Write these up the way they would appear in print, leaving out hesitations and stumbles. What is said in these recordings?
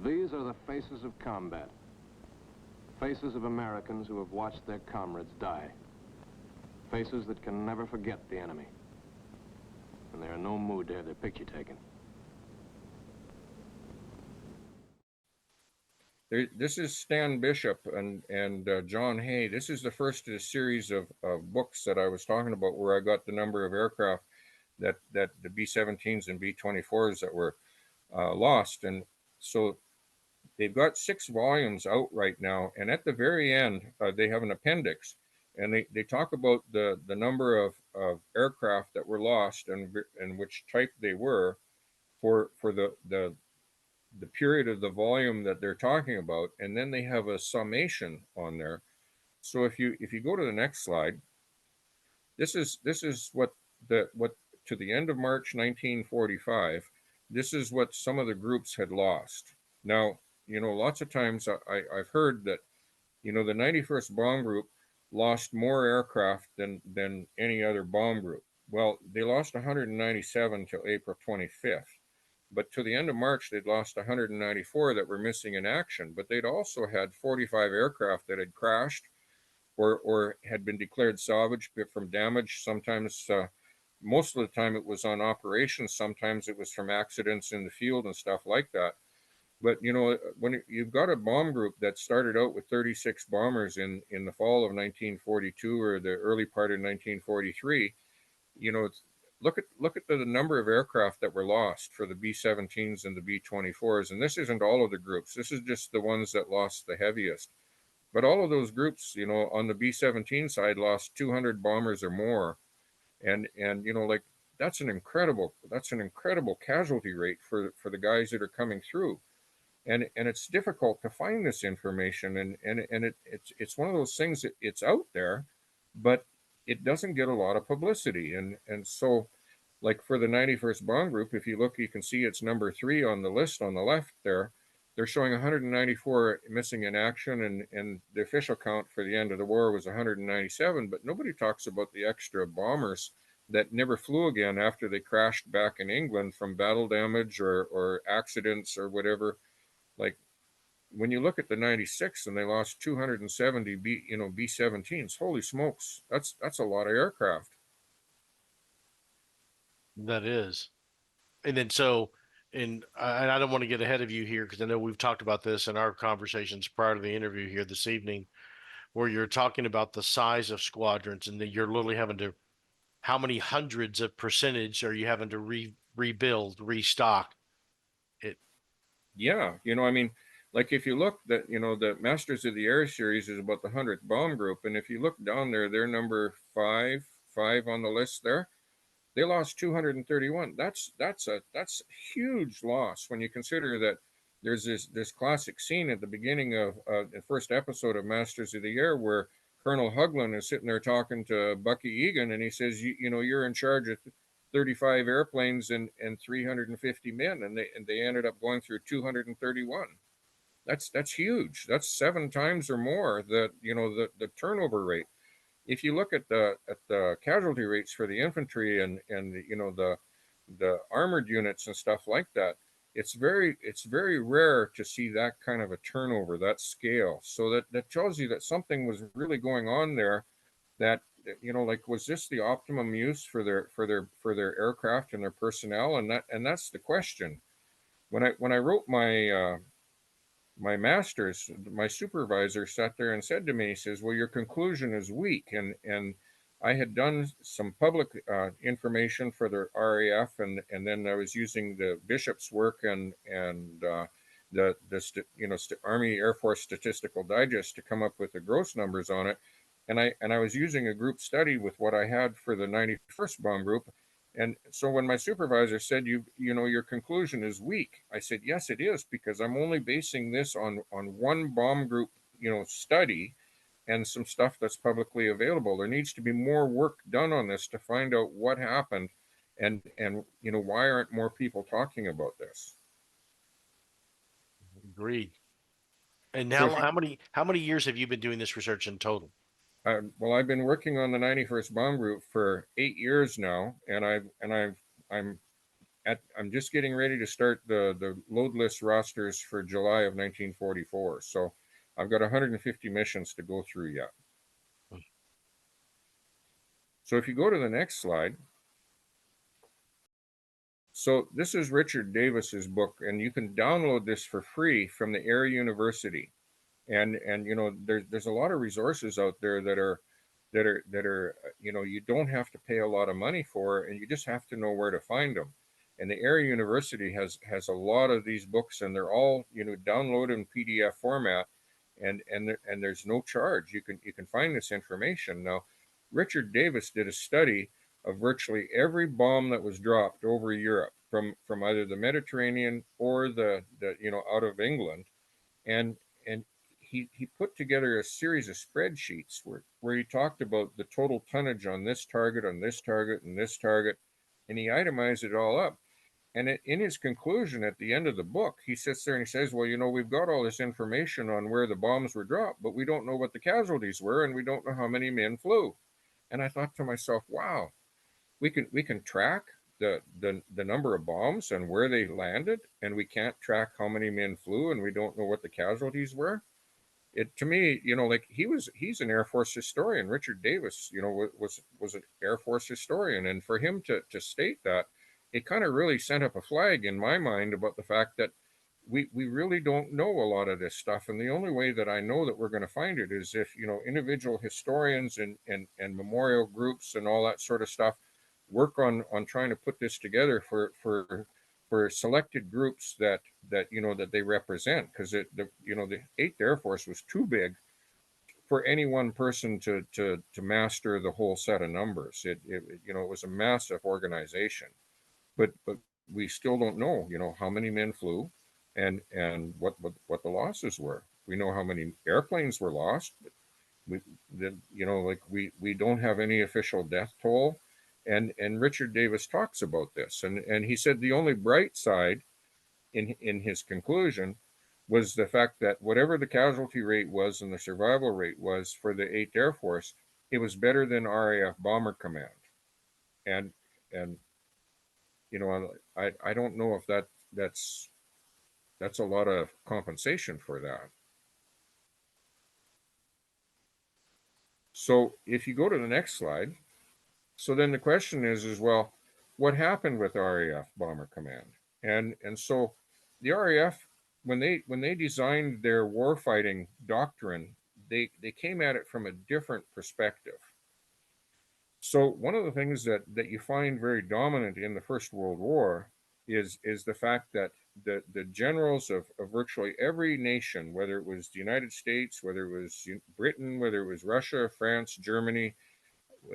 These are the faces of combat. Faces of Americans who have watched their comrades die. Faces that can never forget the enemy. And they're in no mood to have their picture taken. This is Stan Bishop and John Hay. This is the first of a series of books that I was talking about, where I got the number of aircraft that the B-17s and B-24s that were lost. And so they've got 6 volumes out right now. And at the very end, they have an appendix. And they talk about the number of aircraft that were lost and which type they were for the period of the volume that they're talking about, and then they have a summation on there. So if you go to the next slide, this is what to the end of March 1945, this is what some of the groups had lost. Now, lots of times I've heard that, the 91st Bomb Group lost more aircraft than any other bomb group. Well, they lost 197 till April 25th. But to the end of March, they'd lost 194 that were missing in action. But they'd also had 45 aircraft that had crashed or had been declared salvage from damage. Sometimes, most of the time it was on operations. Sometimes it was from accidents in the field and stuff like that. But, when you've got a bomb group that started out with 36 bombers in the fall of 1942 or the early part of 1943, look at the number of aircraft that were lost for the B-17s and the B-24s. And this isn't all of the groups. This is just the ones that lost the heaviest. But all of those groups, on the B-17 side, lost 200 bombers or more. And like, that's an incredible casualty rate for the guys that are coming through. And it's difficult to find this information. And it's one of those things that it's out there, but it doesn't get a lot of publicity. And so, like for the 91st Bomb Group, if you look, you can see it's number 3 on the list on the left there. They're showing 194 missing in action, and the official count for the end of the war was 197, but nobody talks about the extra bombers that never flew again after they crashed back in England from battle damage or accidents or whatever. Like, when you look at the 96 and they lost 270 B-17s, holy smokes, that's a lot of aircraft. That is. And then and I don't want to get ahead of you here, because I know we've talked about this in our conversations prior to the interview here this evening, where you're talking about the size of squadrons, and that you're literally having to, how many hundreds of percentage are you having to rebuild, restock it? Yeah, like if you look that, the Masters of the Air series is about the 100th bomb group, and if you look down there, they're number 5 on the list there. They lost 231. That's huge loss when you consider that there's this classic scene at the beginning of the first episode of Masters of the Air where Colonel Hughlin is sitting there talking to Bucky Egan, and he says, you're in charge of 35 airplanes and 350 men, and they ended up going through 231. That's huge. That's 7 times or more the turnover rate. If you look at the casualty rates for the infantry and the armored units and stuff like that, it's very rare to see that kind of a turnover, that scale. So that tells you that something was really going on there. That like, was this the optimum use for their aircraft and their personnel? And that's the question. When I wrote my master's, my supervisor sat there and said to me, he says, well, your conclusion is weak. And I had done some public information for the RAF, and then I was using the Bishop's work and the Army Air Force Statistical Digest to come up with the gross numbers on it. And I was using a group study with what I had for the 91st Bomb Group. And so when my supervisor said, your conclusion is weak, I said, yes, it is, because I'm only basing this on one bomb group, study and some stuff that's publicly available. There needs to be more work done on this to find out what happened and why aren't more people talking about this? Agreed. And now, how many years have you been doing this research in total? Well, I've been working on the 91st Bomb Group for 8 years now, and I'm I'm just getting ready to start the load list rosters for July of 1944. So I've got 150 missions to go through yet. So if you go to the next slide. So this is Richard Davis's book, and you can download this for free from the Air University. And you know, there's a lot of resources out there that are you know, you don't have to pay a lot of money for, and you just have to know where to find them. And the Air University has a lot of these books, and they're all, you know, downloaded in PDF format, and there's no charge. You can find this information. Now, Richard Davis did a study of virtually every bomb that was dropped over Europe from either the Mediterranean or the you know, out of England, and he put together a series of spreadsheets where he talked about the total tonnage on this target, and this target, and he itemized it all up. And in his conclusion at the end of the book, he sits there and he says, well, you know, we've got all this information on where the bombs were dropped, but we don't know what the casualties were, and we don't know how many men flew. And I thought to myself, wow, we can track the number of bombs and where they landed, and we can't track how many men flew, and we don't know what the casualties were. It, to me, you know, like he's an Air Force historian. Richard Davis, you know, was an Air Force historian, and for him to state that, it kind of really sent up a flag in my mind about the fact that we really don't know a lot of this stuff, and the only way that I know that we're going to find it is if, you know, individual historians and memorial groups and all that sort of stuff work on trying to put this together for selected groups that you know, that they represent, because you know, the 8th Air Force was too big for any one person to master the whole set of numbers. It you know, it was a massive organization, but we still don't know, you know, how many men flew and what the losses were. We know how many airplanes were lost, but you know, like we don't have any official death toll. And Richard Davis talks about this, and he said the only bright side in his conclusion was the fact that whatever the casualty rate was and the survival rate was for the 8th Air Force, it was better than RAF Bomber Command. And you know, I don't know if that's a lot of compensation for that. So if you go to the next slide, so then the question is well, what happened with RAF Bomber Command? And so the RAF, when they designed their warfighting doctrine, they came at it from a different perspective. So one of the things that you find very dominant in the First World War is the fact that the generals of virtually every nation, whether it was the United States, whether it was Britain, whether it was Russia, France, Germany,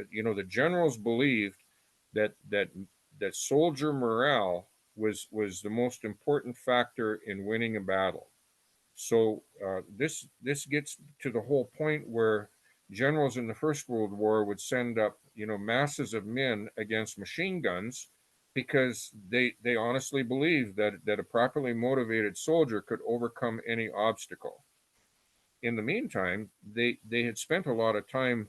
you know, the generals believed that soldier morale was the most important factor in winning a battle. So this gets to the whole point where generals in the First World War would send up, you know, masses of men against machine guns because they honestly believed that a properly motivated soldier could overcome any obstacle. In the meantime, they had spent a lot of time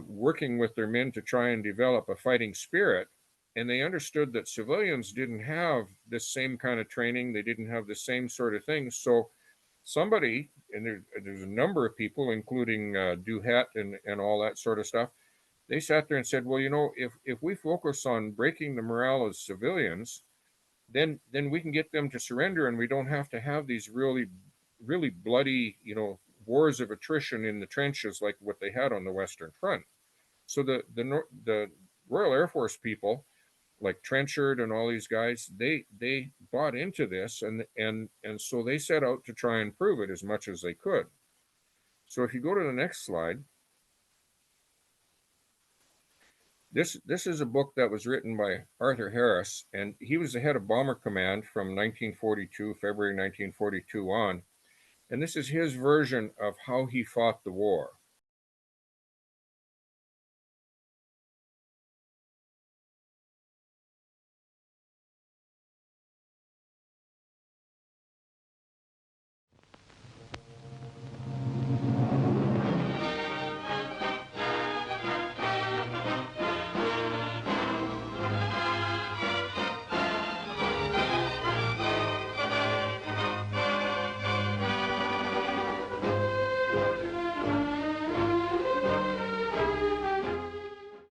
working with their men to try and develop a fighting spirit, and they understood that civilians didn't have this same kind of training. They didn't have the same sort of things. So somebody, and there's a number of people, including Duhet and all that sort of stuff, they sat there and said, well, you know, if we focus on breaking the morale of civilians, then we can get them to surrender, and we don't have to have these really bloody, you know, wars of attrition in the trenches like what they had on the Western Front. So the Royal Air Force people, like Trenchard and all these guys, they bought into this, and so they set out to try and prove it as much as they could. So if you go to the next slide, this is a book that was written by Arthur Harris, and he was the head of Bomber Command from 1942, February 1942 on. And this is his version of how he fought the war.